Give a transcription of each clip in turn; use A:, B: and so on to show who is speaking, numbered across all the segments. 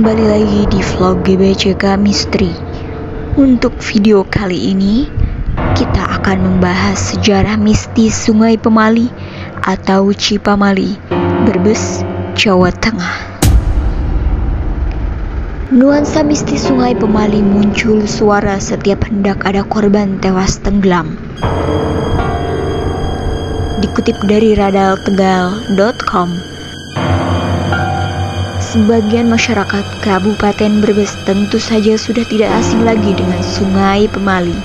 A: kembali lagi di vlog GBCK Misteri. Untuk video kali ini, kita akan membahas sejarah mistis Sungai Pemali atau Cipamali, Brebes, Jawa Tengah. Nuansa mistis Sungai Pemali muncul suara setiap hendak ada korban tewas tenggelam. Dikutip dari radaltegal.com, sebagian masyarakat Kabupaten Brebes tentu saja sudah tidak asing lagi dengan Sungai Pemali.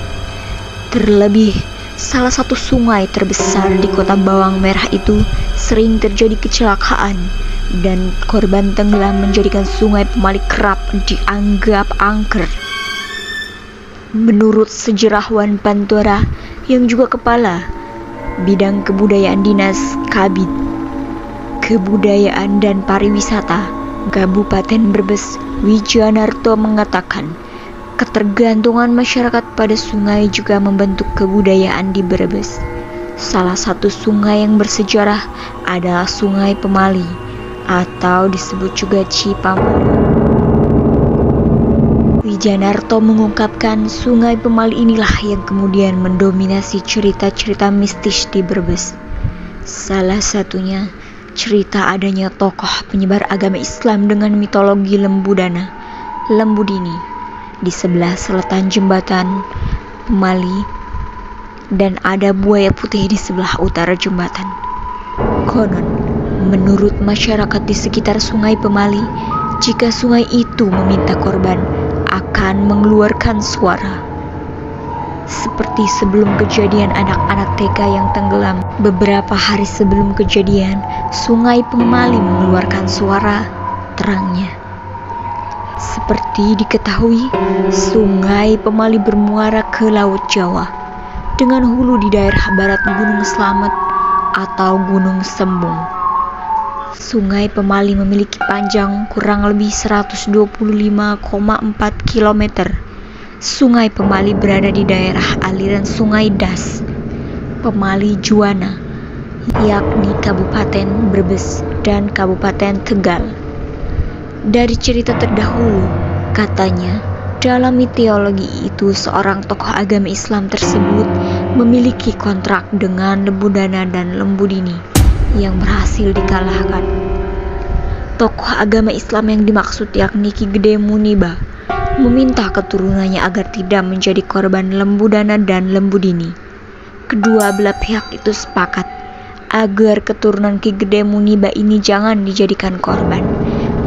A: Terlebih, salah satu sungai terbesar di kota Bawang Merah itu sering terjadi kecelakaan dan korban tenggelam, menjadikan Sungai Pemali kerap dianggap angker. Menurut sejarawan Pantura yang juga kepala bidang kebudayaan Dinas Kabid Kebudayaan dan Pariwisata Kabupaten Brebes, Wijanarto, mengatakan ketergantungan masyarakat pada sungai juga membentuk kebudayaan di Brebes. Salah satu sungai yang bersejarah adalah Sungai Pemali atau disebut juga Cipamali. Wijanarto mengungkapkan Sungai Pemali inilah yang kemudian mendominasi cerita-cerita mistis di Brebes. Salah satunya cerita adanya tokoh penyebar agama Islam dengan mitologi Lembudini di sebelah selatan jembatan Pemali, dan ada buaya putih di sebelah utara jembatan. Konon, menurut masyarakat di sekitar Sungai Pemali, jika sungai itu meminta korban, akan mengeluarkan suara. Seperti sebelum kejadian anak-anak TK yang tenggelam, beberapa hari sebelum kejadian, Sungai Pemali mengeluarkan suara terangnya. Seperti diketahui, Sungai Pemali bermuara ke Laut Jawa dengan hulu di daerah barat Gunung Slamet atau Gunung Sembung. Sungai Pemali memiliki panjang kurang lebih 125,4 km. Sungai Pemali berada di daerah aliran Sungai Das, Pemali Juwana, yakni Kabupaten Brebes dan Kabupaten Tegal. Dari cerita terdahulu, katanya dalam mitologi itu seorang tokoh agama Islam tersebut memiliki kontrak dengan Lembudana dan Lembudini yang berhasil dikalahkan. Tokoh agama Islam yang dimaksud yakni Ki Gede Muniba meminta keturunannya agar tidak menjadi korban Lembudana dan Lembudini. Kedua belah pihak itu sepakat agar keturunan Ki Gede Muniba ini jangan dijadikan korban.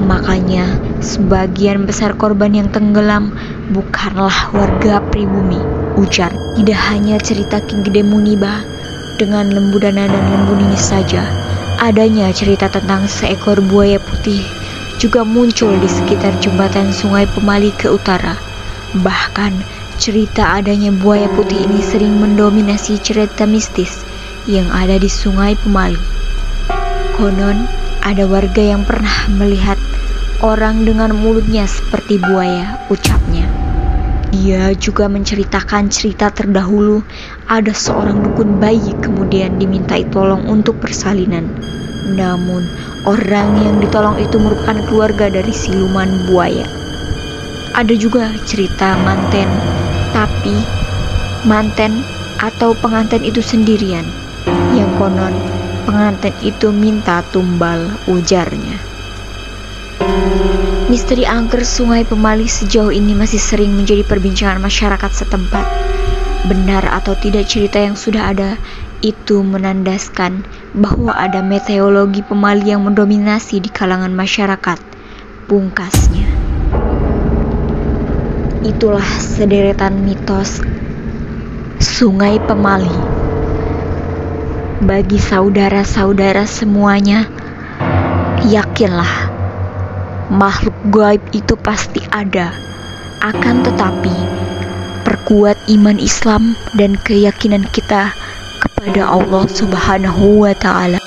A: Makanya sebagian besar korban yang tenggelam bukanlah warga pribumi, ujar. Tidak hanya cerita Ki Gede Muniba dengan Lembudana dan Lembudini saja, adanya cerita tentang seekor buaya putih juga muncul di sekitar jembatan Sungai Pemali ke utara. Bahkan cerita adanya buaya putih ini sering mendominasi cerita mistis yang ada di Sungai Pemali. Konon ada warga yang pernah melihat orang dengan mulutnya seperti buaya, ucapnya. Dia juga menceritakan cerita terdahulu ada seorang dukun bayi kemudian dimintai tolong untuk persalinan. Namun orang yang ditolong itu merupakan keluarga dari siluman buaya. Ada juga cerita manten, tapi manten atau pengantin itu sendirian, yang konon pengantin itu minta tumbal, ujarnya. Misteri angker Sungai Pemali sejauh ini masih sering menjadi perbincangan masyarakat setempat. Benar atau tidak cerita yang sudah ada itu menandaskan bahwa ada meteorologi Pemali yang mendominasi di kalangan masyarakat. Pungkasnya, itulah sederetan mitos Sungai Pemali. Bagi saudara-saudara semuanya, yakinlah makhluk gaib itu pasti ada. Akan tetapi, perkuat iman Islam dan keyakinan kita kepada Allah Subhanahu wa Ta'ala.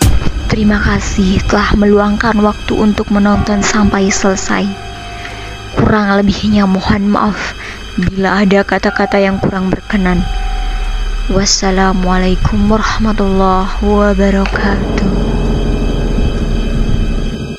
A: Terima kasih telah meluangkan waktu untuk menonton sampai selesai. Kurang lebihnya mohon maaf bila ada kata-kata yang kurang berkenan. Wassalamualaikum warahmatullahi wabarakatuh.